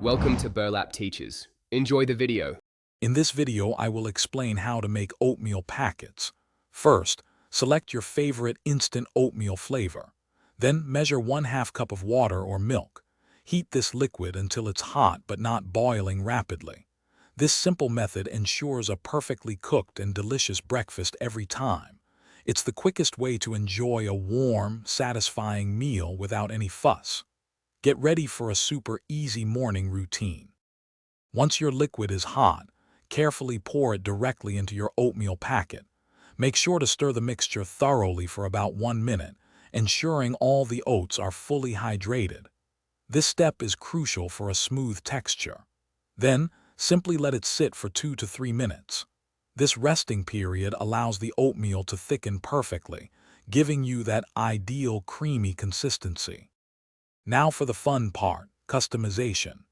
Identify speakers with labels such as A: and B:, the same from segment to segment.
A: Welcome to Burlap Teachers. Enjoy the video.
B: In this video, I will explain how to make oatmeal packets. First, select your favorite instant oatmeal flavor. Then measure 1/2 cup of water or milk. Heat this liquid until it's hot but not boiling rapidly. This simple method ensures a perfectly cooked and delicious breakfast every time. It's the quickest way to enjoy a warm, satisfying meal without any fuss. Get ready for a super easy morning routine. Once your liquid is hot, carefully pour it directly into your oatmeal packet. Make sure to stir the mixture thoroughly for about 1 minute, ensuring all the oats are fully hydrated. This step is crucial for a smooth texture. Then, simply let it sit for 2 to 3 minutes. This resting period allows the oatmeal to thicken perfectly, giving you that ideal creamy consistency. Now for the fun part, customization.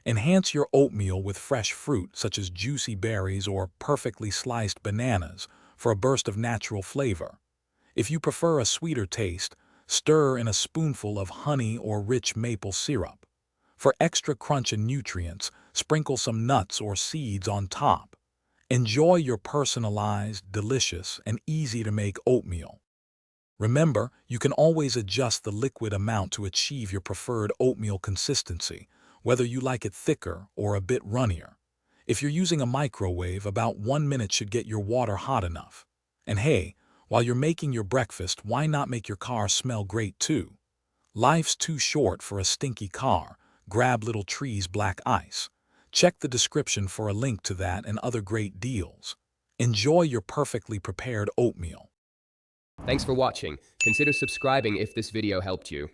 B: Enhance your oatmeal with fresh fruit such as juicy berries or perfectly sliced bananas for a burst of natural flavor. If you prefer a sweeter taste, stir in a spoonful of honey or rich maple syrup. For extra crunch and nutrients, sprinkle some nuts or seeds on top. Enjoy your personalized, delicious, and easy-to-make oatmeal. Remember, you can always adjust the liquid amount to achieve your preferred oatmeal consistency, whether you like it thicker or a bit runnier. If you're using a microwave, about 1 minute should get your water hot enough. And hey, while you're making your breakfast, why not make your car smell great too? Life's too short for a stinky car. Grab Little Tree's black ice. Check the description for a link to that and other great deals. Enjoy your perfectly prepared oatmeal.
A: Thanks for watching. Consider subscribing if this video helped you.